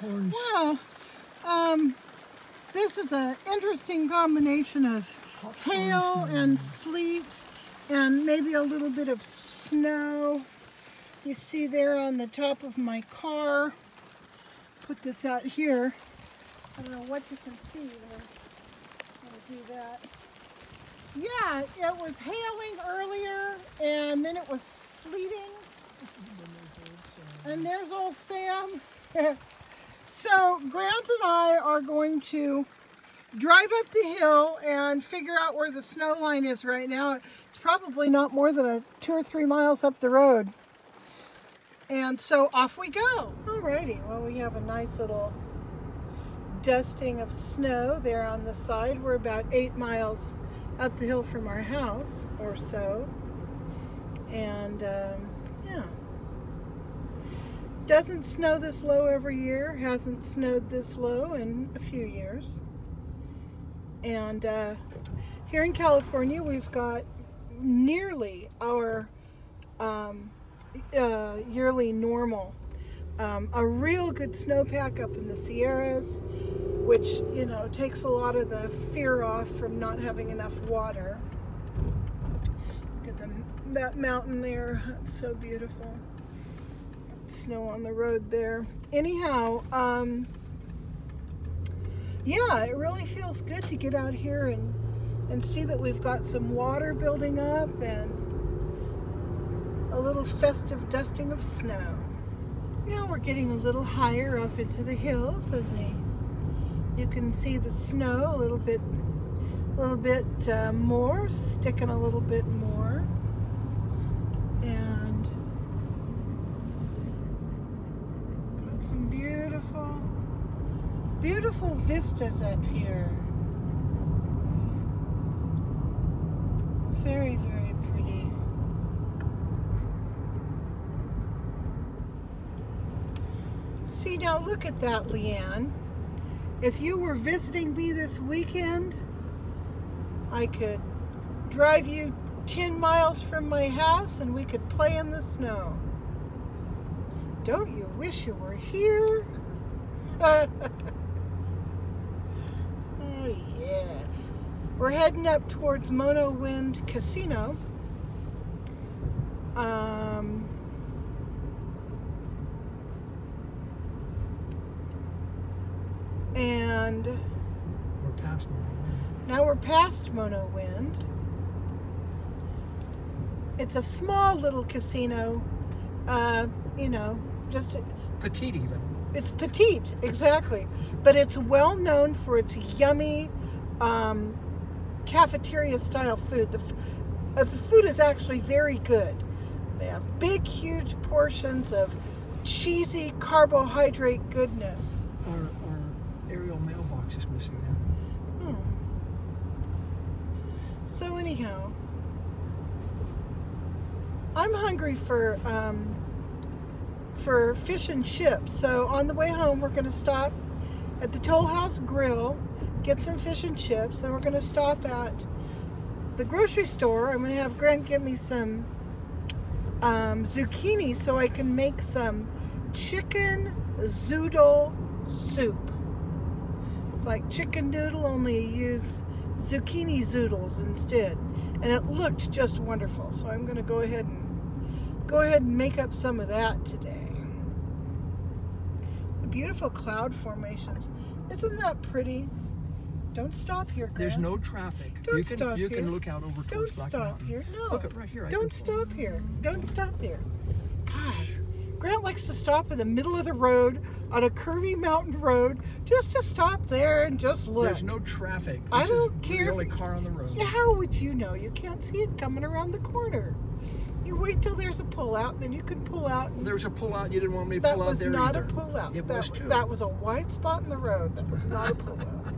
orange. Well, this is an interesting combination of hail and sleet and maybe a little bit of snow. You see there on the top of my car. Put this out here. I don't know what you can see there. I'll do that. Yeah, it was hailing earlier and then it was sleeting. And there's old Sam. So Grant and I are going to drive up the hill and figure out where the snow line is right now. It's probably not more than 2 or 3 miles up the road. And so off we go. Alrighty, well, we have a nice little dusting of snow there on the side. We're about 8 miles up the hill from our house or so. And yeah. Doesn't snow this low every year. Hasn't snowed this low in a few years. And here in California, we've got nearly our yearly normal. A real good snowpack up in the Sierras, which, you know, takes a lot of the fear off from not having enough water. Look at that mountain there. It's so beautiful. Snow on the road there. Anyhow, yeah, it really feels good to get out here and see that we've got some water building up and a little festive dusting of snow. Now we're getting a little higher up into the hills, and you can see the snow a little bit more, sticking a little bit more, and got some beautiful vistas up here. Very, very pretty. See, now look at that, Leanne. If you were visiting me this weekend, I could drive you 10 miles from my house and we could play in the snow. Don't you wish you were here? Oh yeah. We're heading up towards Mono Wind Casino. And we're past Mono Wind. Now we're past Mono Wind. It's a small little casino, you know, just petite even. It's petite, exactly. But it's well known for its yummy cafeteria style food. The food is actually very good. They have big, huge portions of cheesy carbohydrate goodness. Our aerial mailbox is missing there. So anyhow, I'm hungry for fish and chips. So on the way home, we're going to stop at the Toll House Grill, get some fish and chips. Then we're going to stop at the grocery store. I'm going to have Grant get me some zucchini so I can make some chicken zoodle soup. It's like chicken noodle, only you use zucchini zoodles instead. And it looked just wonderful. So I'm going to go ahead and make up some of that today. The beautiful cloud formations. Isn't that pretty? Don't stop here, Grant. There's no traffic. Don't stop here. You can look out over towards Black Mountain. Here. No. Look right here. Don't stop here. Don't stop here. God. Grant likes to stop in the middle of the road on a curvy mountain road just to stop there and just look. There's no traffic. I don't care. This is the only car on the road. Yeah, how would you know? You can't see it coming around the corner. You wait till there's a pullout, then you can pull out. There was a pullout. You didn't want me to pull out there either. That was not a pullout. It was too. That was a white spot in the road. That was not a pullout.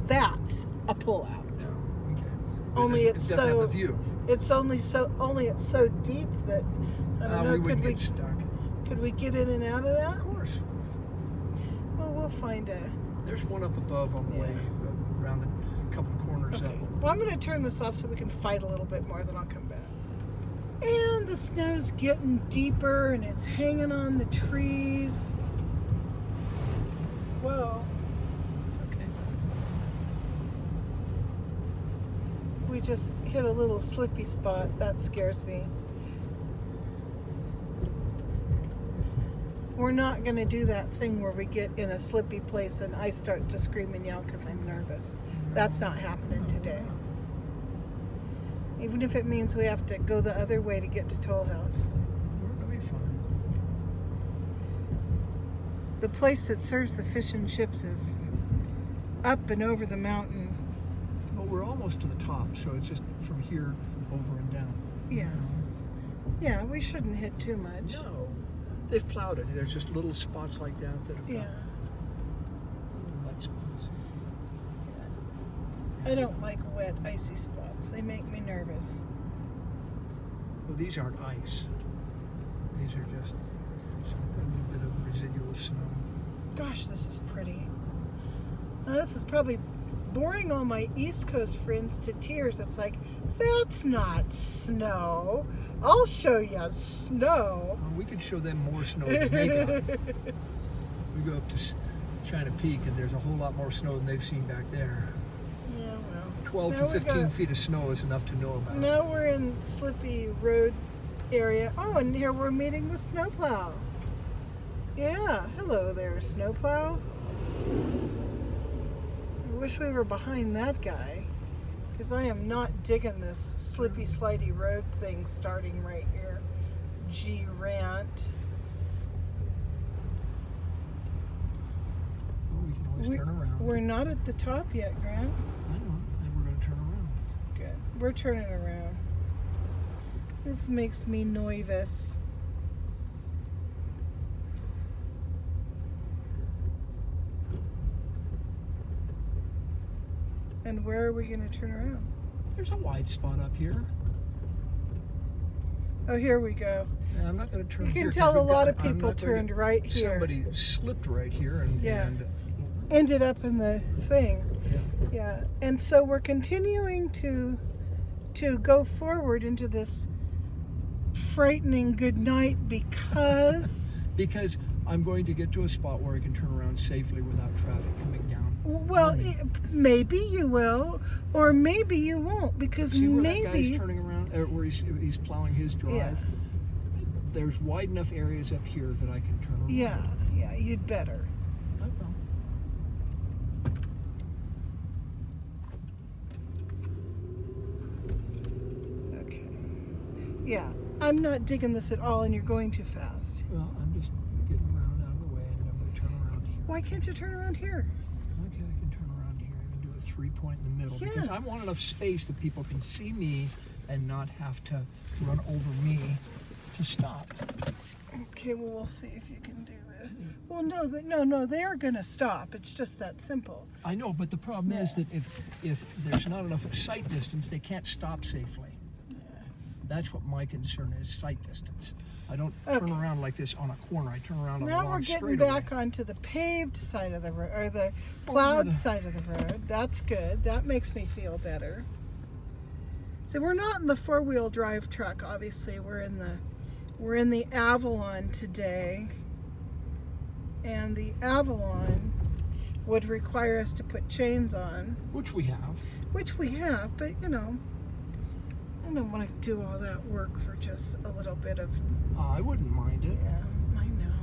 That's a pullout. Yeah. Okay. Only it doesn't have the view. It's only so deep that I don't know. We wouldn't get stuck. Could we get in and out of that? Of course. Well, we'll find a. There's one up above on the way around the couple corners up. Well, I'm going to turn this off so we can fight a little bit more. Then I'll come back. And the snow's getting deeper and it's hanging on the trees. Whoa. Okay. We just hit a little slippy spot. That scares me. We're not going to do that thing where we get in a slippy place and I start to scream and yell because I'm nervous. That's not happening today. Even if it means we have to go the other way to get to Toll House. We're going to be fine. The place that serves the fish and chips is up and over the mountain. Well, we're almost to the top, so it's just from here over and down. Yeah. Yeah, we shouldn't hit too much. No. They've plowed it. There's just little spots like that that have Yeah. got little wet spots. I don't like wet, icy spots. They make me nervous. Well, these aren't ice. These are just a little bit of residual snow. Gosh, this is pretty. Now, this is probably boring all my East Coast friends to tears. It's like, that's not snow. I'll show you snow. We could show them more snow than they got. We go up to China Peak and there's a whole lot more snow than they've seen back there. Yeah, well. 12 Now to we've 15 got- feet of snow is enough to know about. Now we're in slippy road area. Oh, and here we're meeting the snowplow. Yeah, hello there, snowplow. I wish we were behind that guy, because I am not digging this slippy, slidey road thing starting right here. Gee, rant. Well, we can always turn around. We're not at the top yet, Grant. I know. And we're going to turn around. Good. We're turning around. This makes me nervous. And where are we going to turn around? There's a wide spot up here. Oh, here we go. And I'm not going to turn You here can 'cause tell a we've got- lot of I'm people not gonna turned get- right here. Somebody slipped right here and, Yeah. and Ended up in the thing. yeah. Yeah. And so we're continuing to go forward into this frightening good night because Because I'm going to get to a spot where I can turn around safely without traffic coming down. well, on me. maybe you will, or maybe you won't, because See where that maybe guy's turning around, or where he's plowing his drive? Yeah. There's wide enough areas up here that I can turn around. yeah, you'd better. I will. Okay. Yeah, I'm not digging this at all, and you're going too fast. Well, I'm just getting around out of the way, and I'm going to turn around here. Why can't you turn around here? Okay, I can turn around here. I can do a 3-point in the middle because Yeah. I want enough space that people can see me and not have to run over me to stop. Okay, well, we'll see if you can do this. Well, no, they are gonna stop. It's just that simple. I know, but the problem is Yeah. that if there's not enough sight distance, they can't stop safely. That's what my concern is, sight distance. I don't turn Okay. around like this on a corner. I turn around on a Now long we're getting straightaway. back onto the paved side of the road, or the plowed side of the road. That's good. That makes me feel better. So we're not in the four-wheel drive truck, obviously. We're in the Avalon today. And the Avalon would require us to put chains on, Which we have. which we have, but I don't want to do all that work for just a little bit of, I wouldn't mind it. yeah, I know.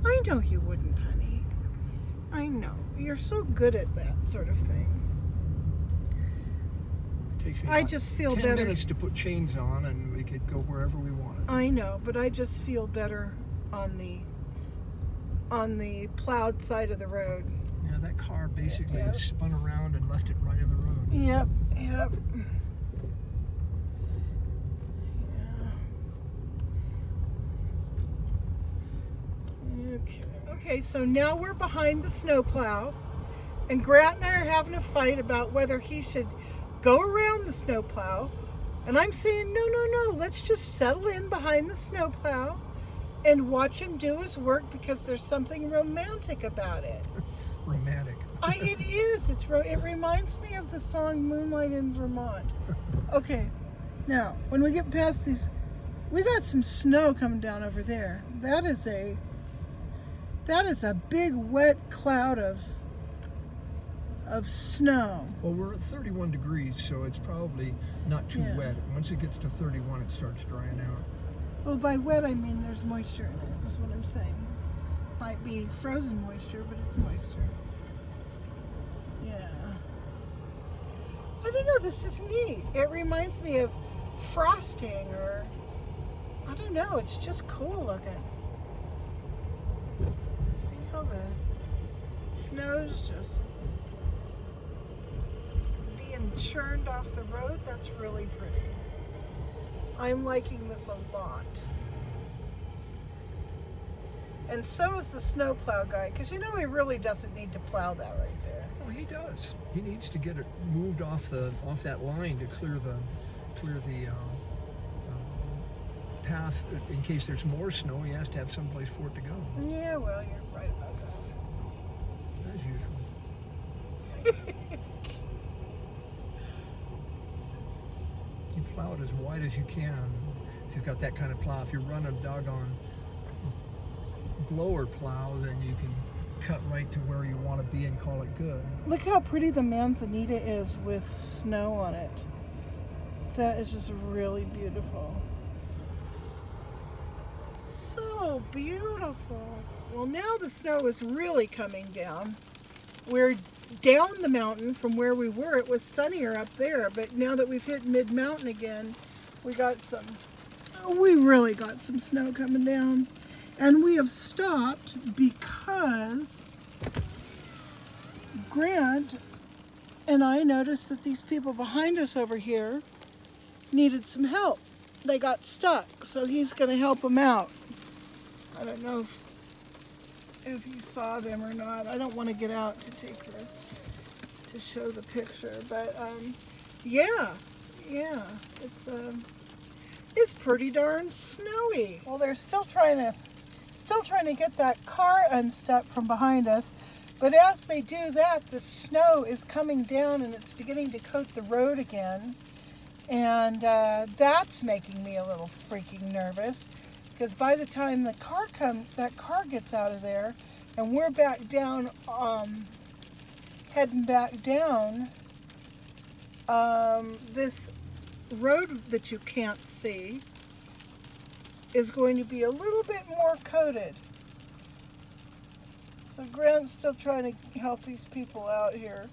I know you wouldn't, honey. I know. You're so good at that sort of thing. It takes me I about just feel 10 better. minutes to put chains on, and we could go wherever we wanted. I know, but I just feel better on the plowed side of the road. Yeah, that car basically Yeah. has spun around and left it right of the road. Yep. Okay, so now we're behind the snowplow, and Grant and I are having a fight about whether he should go around the snowplow, and I'm saying, no, let's just settle in behind the snowplow and watch him do his work because there's something romantic about it. Romantic. It is. It reminds me of the song Moonlight in Vermont. Okay, now, when we get past these We got some snow coming down over there. That is a big wet cloud of snow. Well, we're at 31 degrees, so it's probably not too wet. Once it gets to 31, it starts drying out. Well, by wet I mean there's moisture in it, is what I'm saying. Might be frozen moisture, but it's moisture. Yeah. I don't know, this is neat. It reminds me of frosting, or I don't know, it's just cool looking. See how the snow's just being churned off the road? That's really pretty. I'm liking this a lot. And so is the snowplow guy, because you know he really doesn't need to plow that right there. Oh, he does. He needs to get it moved off that line to clear the path in case there's more snow. He has to have someplace for it to go. Yeah, well, you're right about that. As usual. You plow it as wide as you can. If you've got that kind of plow, if you run a doggone blower plow, then you can cut right to where you want to be and call it good. Look how pretty the Manzanita is with snow on it. That is just really beautiful. So beautiful. Well, now the snow is really coming down. We're down the mountain from where we were. It was sunnier up there, but now that we've hit mid-mountain again, we really got some snow coming down. And we have stopped because Grant and I noticed that these people behind us over here needed some help. They got stuck, so he's going to help them out. I don't know if you saw them or not. I don't want to get out to show the picture, but yeah, it's pretty darn snowy. Well, they're still trying to get that car unstuck from behind us, but as they do that, the snow is coming down and it's beginning to coat the road again, and that's making me a little freaking nervous, because by the time that car gets out of there and we're back down, heading back down, this road that you can't see is going to be a little bit more coated. So Grant's still trying to help these people out here.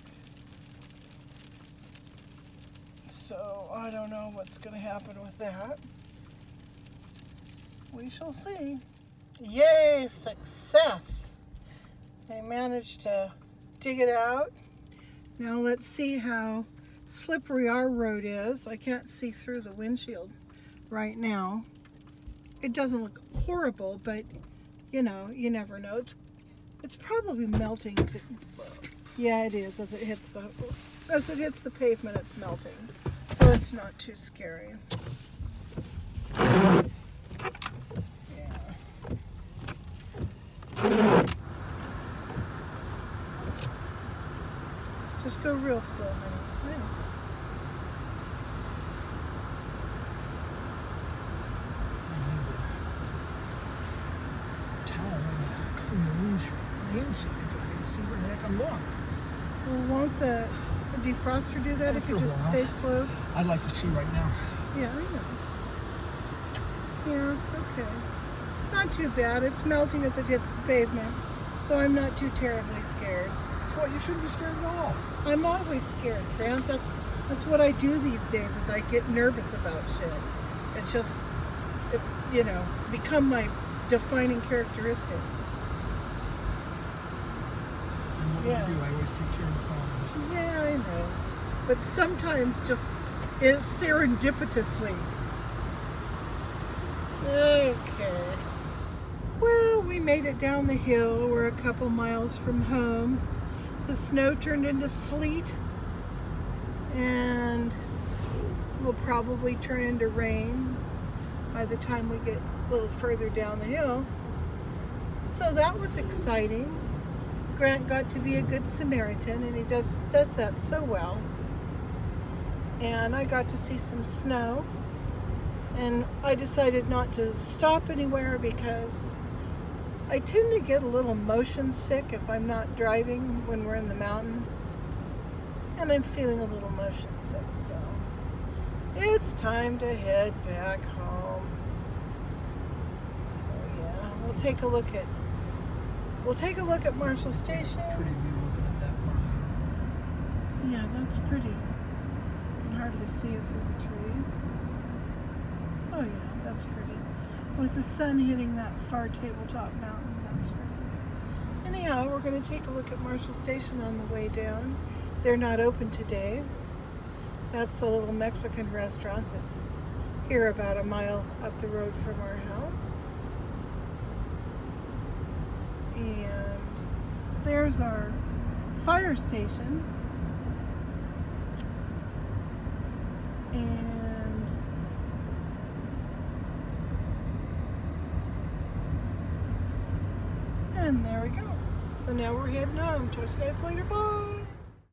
So I don't know what's going to happen with that. We shall see. Yay, success! They managed to dig it out. Now let's see how slippery our road is. I can't see through the windshield right now. It doesn't look horrible, but you know, you never know. It's probably melting. Yeah, it is. As it hits the pavement, it's melting. So it's not too scary. Just go real slow, honey. Inside, see where the heck I'm going. Well, won't the defroster do that if you just stay slow? I'd like to see right now. Yeah, I know. Yeah, okay. It's not too bad. It's melting as it hits the pavement, so I'm not too terribly scared. So you shouldn't be scared at all. I'm always scared, Grant. That's what I do these days, is I get nervous about shit. It's just, you know, become my defining characteristic. Yeah. I always take care of the problems. Yeah, I know. But sometimes just it's serendipitously. Okay. Well, we made it down the hill. We're a couple miles from home. The snow turned into sleet and will probably turn into rain by the time we get a little further down the hill. So that was exciting. Grant got to be a good Samaritan, and he does that so well. And I got to see some snow. And I decided not to stop anywhere because I tend to get a little motion sick if I'm not driving when we're in the mountains. And I'm feeling a little motion sick, so it's time to head back home. So yeah, we'll take a look at Marshall Station. Pretty view looking at that mark. Yeah, that's pretty. You can hardly see it through the trees. Oh yeah, that's pretty. With the sun hitting that far tabletop mountain, that's pretty. Anyhow, we're going to take a look at Marshall Station on the way down. They're not open today. That's the little Mexican restaurant that's here about a mile up the road from our house. And there's our fire station. And there we go. So now we're heading home. Talk to you guys later. Bye.